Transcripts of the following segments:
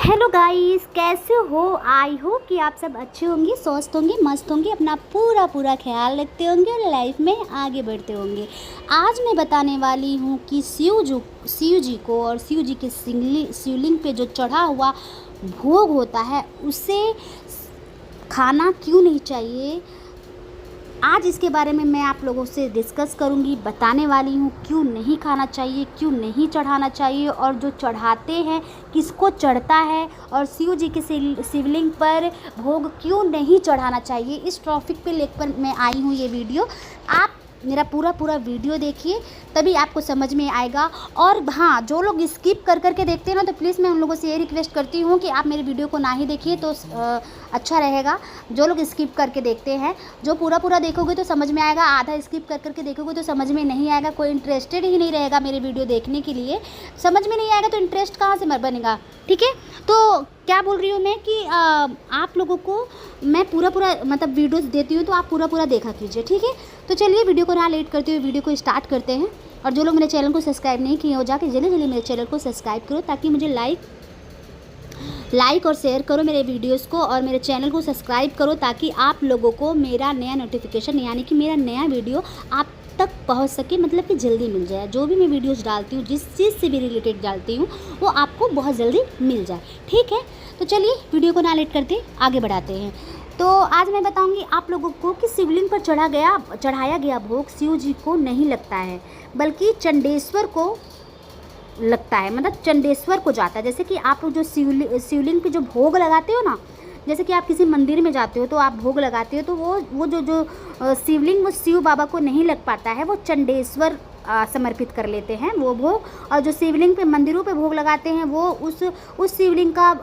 Hello guys, कैसे हो? I hope कि आप सब अच्छे होंगे, स्वस्थ होंगे, मस्त होंगे, अपना पूरा पूरा ख्याल रखते होंगे और लाइफ में आगे बढ़ते होंगे। आज मैं बताने वाली हूँ कि शिव जी को और शिव जी के शिवलिंग पे जो चढ़ा हुआ भोग होता है उसे खाना क्यों नहीं चाहिए। आज इसके बारे में मैं आप लोगों से डिस्कस करूंगी, बताने वाली हूँ क्यों नहीं खाना चाहिए, क्यों नहीं चढ़ाना चाहिए और जो चढ़ाते हैं किसको चढ़ता है और शिव जी के शिवलिंग पर भोग क्यों नहीं चढ़ाना चाहिए। इस टॉपिक पे लेकर मैं आई हूँ ये वीडियो। आप मेरा पूरा वीडियो देखिए, तभी आपको समझ में आएगा। और हाँ, जो लोग स्किप कर करके देखते हैं ना, तो प्लीज़ मैं उन लोगों से ये रिक्वेस्ट करती हूँ कि आप मेरे वीडियो को ना ही देखिए तो अच्छा रहेगा। जो लोग स्किप करके देखते हैं, जो पूरा देखोगे तो समझ में आएगा, आधा स्किप कर करके देखोगे तो समझ में नहीं आएगा। कोई इंटरेस्टेड ही नहीं रहेगा मेरे वीडियो देखने के लिए। समझ में नहीं आएगा तो इंटरेस्ट कहाँ से बनेगा, ठीक है। तो क्या बोल रही हूँ मैं कि आप लोगों को मैं पूरा मतलब वीडियोस देती हूँ, तो आप पूरा देखा कीजिए, ठीक है। तो चलिए वीडियो को ना लेट करते हुए वीडियो को स्टार्ट करते हैं। और जो लोग मेरे चैनल को सब्सक्राइब नहीं किए हो, जाके जल्दी मेरे चैनल को सब्सक्राइब करो, ताकि मुझे लाइक और शेयर करो मेरे वीडियोस को, और मेरे चैनल को सब्सक्राइब करो, ताकि आप लोगों को मेरा नया नोटिफिकेशन यानी कि मेरा नया वीडियो आप तक पहुंच सके, मतलब कि जल्दी मिल जाए। जो भी मैं वीडियोस डालती हूँ, जिस चीज़ से भी रिलेटेड डालती हूँ, वो आपको बहुत जल्दी मिल जाए, ठीक है। तो चलिए वीडियो को ना लेट करते आगे बढ़ाते हैं। तो आज मैं बताऊंगी आप लोगों को कि शिवलिंग पर चढ़ाया गया भोग शिव जी को नहीं लगता है, बल्कि चंडेश्वर को लगता है, मतलब चंडेश्वर को जाता है। जैसे कि आप जो शिवलिंग पे जो भोग लगाते हो ना, जैसे कि आप किसी मंदिर में जाते हो तो आप भोग लगाते हो, तो वो जो शिवलिंग वो शिव बाबा को नहीं लग पाता है, वो चंडेश्वर समर्पित कर लेते हैं वो भोग। और जो शिवलिंग पे मंदिरों पे भोग लगाते हैं, वो उस शिवलिंग का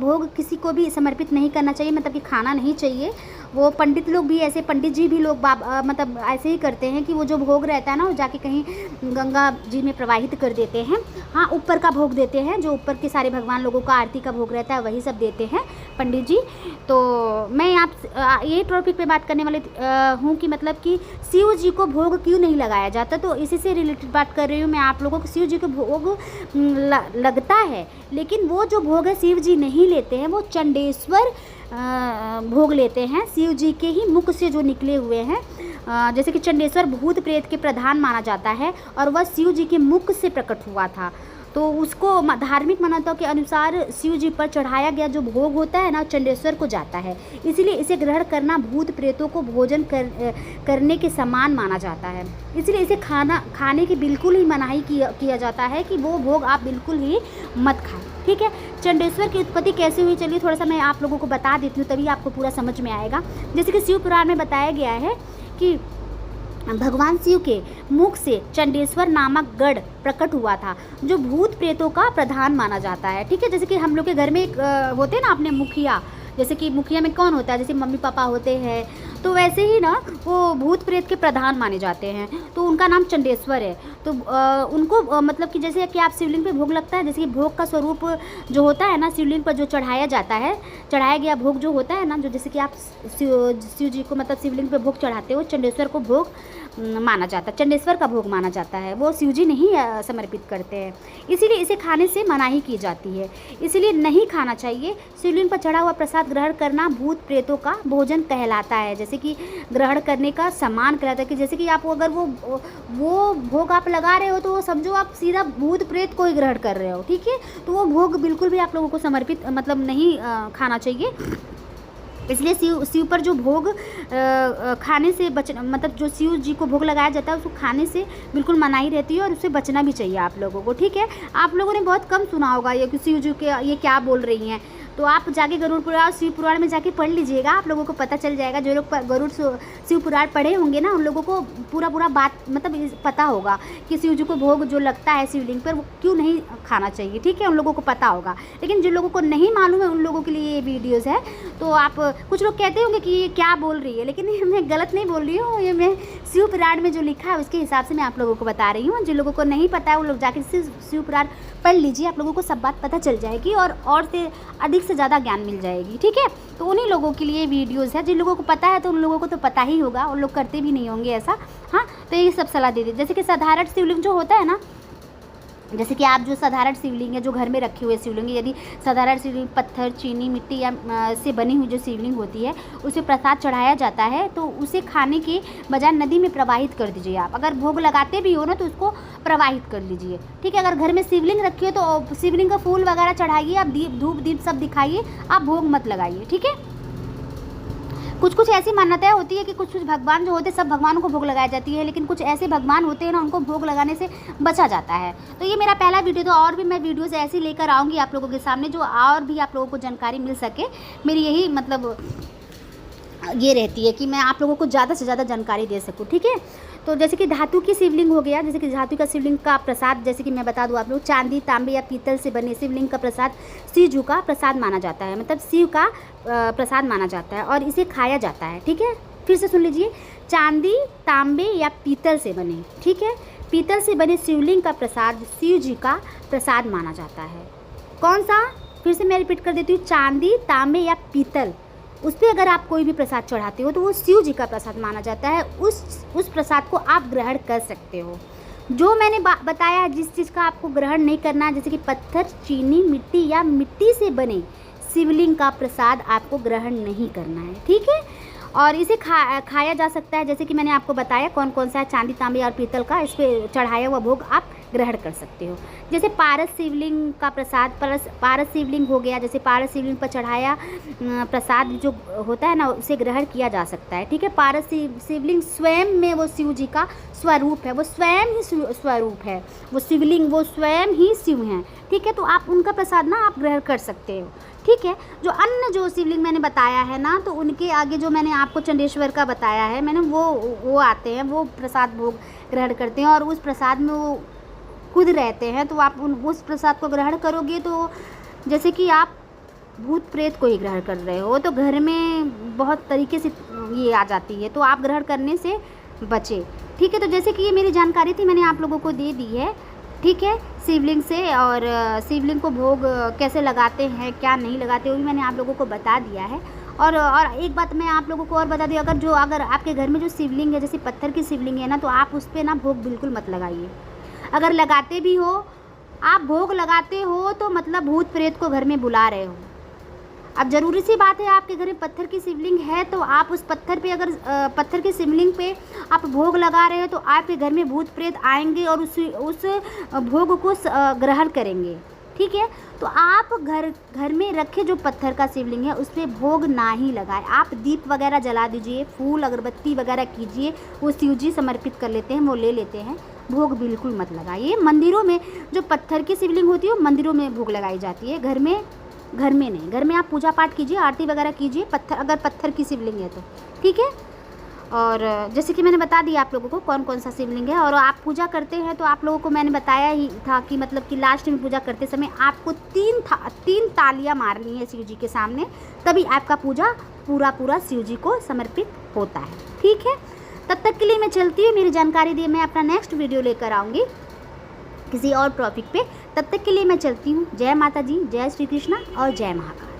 भोग किसी को भी समर्पित नहीं करना चाहिए, मतलब कि खाना नहीं चाहिए। वो पंडित लोग भी ऐसे, पंडित जी भी लोग मतलब ऐसे ही करते हैं कि वो जो भोग रहता है ना, वो जाके कहीं गंगा जी में प्रवाहित कर देते हैं। हाँ, ऊपर का भोग देते हैं, जो ऊपर के सारे भगवान लोगों का आरती का भोग रहता है वही सब देते हैं पंडित जी। तो मैं आप ये टॉपिक पे बात करने वाले हूँ कि मतलब कि शिव जी को भोग क्यों नहीं लगाया जाता। तो इसी से रिलेटेड बात कर रही हूँ मैं आप लोगों को। शिव जी को भोग लगता है, लेकिन वो जो भोग है शिव जी नहीं लेते हैं, वो चंडेश्वर भोग लेते हैं, शिव जी के ही मुख से जो निकले हुए हैं। जैसे कि चंडेश्वर भूत प्रेत के प्रधान माना जाता है, और वह शिव जी के मुख से प्रकट हुआ था। तो उसको धार्मिक मान्यताओं के अनुसार शिव जी पर चढ़ाया गया जो भोग होता है ना, चंडेश्वर को जाता है। इसलिए इसे ग्रहण करना भूत प्रेतों को भोजन करने के समान माना जाता है। इसलिए इसे खाने की बिल्कुल ही मनाही किया जाता है कि वो भोग आप बिल्कुल ही मत खाएं, ठीक है। चंडेश्वर की उत्पत्ति कैसे हुई, चलिए थोड़ा सा मैं आप लोगों को बता देती हूँ, तभी आपको पूरा समझ में आएगा। जैसे कि शिव पुराण में बताया गया है कि भगवान शिव के मुख से चंडेश्वर नामक गढ़ प्रकट हुआ था, जो भूत प्रेतों का प्रधान माना जाता है, ठीक है। जैसे कि हम लोग के घर में एक होते हैं ना अपने मुखिया, जैसे कि मुखिया में कौन होता है, जैसे मम्मी पापा होते हैं, तो वैसे ही ना वो भूत प्रेत के प्रधान माने जाते हैं, तो उनका नाम चंडेश्वर है। तो उनको मतलब कि जैसे कि आप शिवलिंग पे भोग लगता है, जैसे कि भोग का स्वरूप जो होता है ना, शिवलिंग पर जो चढ़ाया जाता है, चढ़ाया गया भोग जो होता है ना, जो जैसे कि आप शिव जी को मतलब शिवलिंग पे भोग चढ़ाते हो, चंडेश्वर को भोग माना जाता है, चंडेश्वर का भोग माना जाता है, वो शिव जी नहीं समर्पित करते हैं। इसीलिए इसे खाने से मनाही की जाती है, इसलिए नहीं खाना चाहिए। शिवलिंग पर चढ़ा हुआ प्रसाद ग्रहण करना भूत प्रेतों का भोजन कहलाता है, जैसे कि ग्रहण करने का समान कहलाता है। कि जैसे कि आप अगर वो भोग आप लगा रहे हो, तो वो समझो आप सीधा भूत प्रेत को ही ग्रहण कर रहे हो, ठीक है। तो वो भोग बिल्कुल भी आप लोगों को समर्पित मतलब नहीं खाना चाहिए। इसलिए शिव पर जो भोग खाने से मतलब जो शिव जी को भोग लगाया जाता है, उसको खाने से बिल्कुल मनाही रहती है, और उससे बचना भी चाहिए आप लोगों को, ठीक है। आप लोगों ने बहुत कम सुना होगा ये कि शिव जी के ये क्या बोल रही हैं, तो आप जाके गरुड़ पुराण शिव पुराण में जाके पढ़ लीजिएगा, आप लोगों को पता चल जाएगा। जो लोग गरुड़ शिव पुराण पढ़े होंगे ना, उन लोगों को पूरा बात मतलब पता होगा कि शिव जी को भोग जो लगता है शिवलिंग पर, वो क्यों नहीं खाना चाहिए, ठीक है। उन लोगों को पता होगा, लेकिन जिन लोगों को नहीं मालूम है उन लोगों के लिए ये वीडियोज़ है। तो आप कुछ लोग कहते होंगे कि ये क्या बोल रही है, लेकिन ये मैं गलत नहीं बोल रही हूँ, ये मैं शिव पुराण में जो लिखा है उसके हिसाब से मैं आप लोगों को बता रही हूँ। जिन लोगों को नहीं पता है वो लोग जाके शिव पुराण पढ़ लीजिए, आप लोगों को सब बात पता चल जाएगी, और से अधिक से ज़्यादा ज्ञान मिल जाएगी, ठीक है। तो उन्हीं लोगों के लिए वीडियोज़ है, जिन लोगों को पता है तो उन लोगों को तो पता ही होगा, उन लोग करते भी नहीं होंगे ऐसा। हाँ, तो ये सब सलाह दे दी। जैसे कि साधारण शिवलिंग जो होता है ना, जैसे कि आप जो साधारण शिवलिंग है, जो घर में रखे हुए शिवलिंग है, यदि साधारण शिवलिंग पत्थर, चीनी, मिट्टी या से बनी हुई जो शिवलिंग होती है उसे प्रसाद चढ़ाया जाता है, तो उसे खाने के बजाय नदी में प्रवाहित कर दीजिए आप। अगर भोग लगाते भी हो ना तो उसको प्रवाहित कर लीजिए, ठीक है। अगर घर में शिवलिंग रखी हो तो शिवलिंग का फूल वगैरह चढ़ाइए, आप दीप, धूप दीप सब दिखाइए, आप भोग मत लगाइए, ठीक है। कुछ कुछ ऐसी मान्यताएं होती है कि कुछ कुछ भगवान जो होते हैं सब भगवानों को भोग लगाई जाती है, लेकिन कुछ ऐसे भगवान होते हैं ना उनको भोग लगाने से बचा जाता है। तो ये मेरा पहला वीडियो था, और भी मैं वीडियोस ऐसी लेकर आऊँगी आप लोगों के सामने जो और भी आप लोगों को जानकारी मिल सके। मेरी यही मतलब ये रहती है कि मैं आप लोगों को ज़्यादा से ज़्यादा जानकारी दे सकूँ, ठीक है। तो जैसे कि धातु की शिवलिंग हो गया, जैसे कि धातु का शिवलिंग का प्रसाद, जैसे कि मैं बता दूँ आप लोग, चांदी, तांबे या पीतल से बने शिवलिंग का प्रसाद शिव जी का प्रसाद माना जाता है, मतलब शिव का प्रसाद माना जाता है और इसे खाया जाता है, ठीक है। फिर से सुन लीजिए, चांदी, तांबे या पीतल से बने, ठीक है, पीतल से बने शिवलिंग का प्रसाद शिव जी का प्रसाद माना जाता है। कौन सा? फिर से मैं रिपीट कर देती हूँ, चांदी, तांबे या पीतल, उस पर अगर आप कोई भी प्रसाद चढ़ाते हो तो वो शिव जी का प्रसाद माना जाता है। उस प्रसाद को आप ग्रहण कर सकते हो। जो मैंने बताया, जिस चीज़ का आपको ग्रहण नहीं करना है, जैसे कि पत्थर, चीनी, मिट्टी या मिट्टी से बने शिवलिंग का प्रसाद आपको ग्रहण नहीं करना है, ठीक है। और इसे खाया जा सकता है, जैसे कि मैंने आपको बताया कौन कौन सा है, चांदी, तांबे और पीतल का, इस पर चढ़ाया हुआ भोग आप ग्रहण कर सकते हो। जैसे पारस शिवलिंग का प्रसाद, पारस शिवलिंग हो गया, जैसे पारस शिवलिंग पर चढ़ाया प्रसाद जो होता है ना उसे ग्रहण किया जा सकता है, ठीक है। पारस शिवलिंग स्वयं में वो शिव जी का स्वरूप है, वो स्वयं ही स्वरूप है, वो शिवलिंग वो स्वयं ही शिव हैं, ठीक है। तो आप उनका प्रसाद ना आप ग्रहण कर सकते हो, ठीक है। जो अन्य जो शिवलिंग मैंने बताया है ना, तो उनके आगे जो मैंने आपको चंडेश्वर का बताया है मैंने, वो आते हैं, वो प्रसाद भोग ग्रहण करते हैं और उस प्रसाद में वो खुद रहते हैं। तो आप उस प्रसाद को ग्रहण करोगे तो जैसे कि आप भूत प्रेत को ही ग्रहण कर रहे हो, तो घर में बहुत तरीके से ये आ जाती है, तो आप ग्रहण करने से बचे, ठीक है। तो जैसे कि ये मेरी जानकारी थी, मैंने आप लोगों को दे दी है, ठीक है, शिवलिंग से। और शिवलिंग को भोग कैसे लगाते हैं, क्या नहीं लगाते, वो भी मैंने आप लोगों को बता दिया है। और एक बात मैं आप लोगों को और बता दी, अगर आपके घर में जो शिवलिंग है, जैसे पत्थर की शिवलिंग है ना, तो आप उस पर ना भोग बिल्कुल मत लगाइए। अगर लगाते भी हो, आप भोग लगाते हो तो मतलब भूत प्रेत को घर में बुला रहे हो। अब ज़रूरी सी बात है, आपके घर में पत्थर की शिवलिंग है तो आप उस पत्थर पे, अगर पत्थर की शिवलिंग पे आप भोग लगा रहे हो तो आपके घर में भूत प्रेत आएंगे और उस भोग को ग्रहण करेंगे, ठीक है। तो आप घर में रखे जो पत्थर का शिवलिंग है उस पर भोग ना ही लगाए। आप दीप वगैरह जला दीजिए, फूल अगरबत्ती वगैरह कीजिए, वो शिव जी समर्पित कर लेते हैं, वो ले लेते हैं, भोग बिल्कुल मत लगाइए। मंदिरों में जो पत्थर की शिवलिंग होती है वो मंदिरों में भोग लगाई जाती है, घर में नहीं। घर में आप पूजा पाठ कीजिए, आरती वगैरह कीजिए, अगर पत्थर की शिवलिंग है तो, ठीक है। और जैसे कि मैंने बता दिया आप लोगों को कौन कौन सा शिवलिंग है। और आप पूजा करते हैं तो आप लोगों को मैंने बताया ही था कि मतलब कि लास्ट में पूजा करते समय आपको तीन तालियां मारनी है शिव जी के सामने, तभी आपका पूजा पूरा शिव जी को समर्पित होता है, ठीक है। तब तक के लिए मैं चलती हूँ, मेरी जानकारी दी, मैं अपना नेक्स्ट वीडियो लेकर आऊँगी किसी और टॉपिक पे। तब तक के लिए मैं चलती हूँ। जय माता जी, जय श्री कृष्णा और जय महाकाल।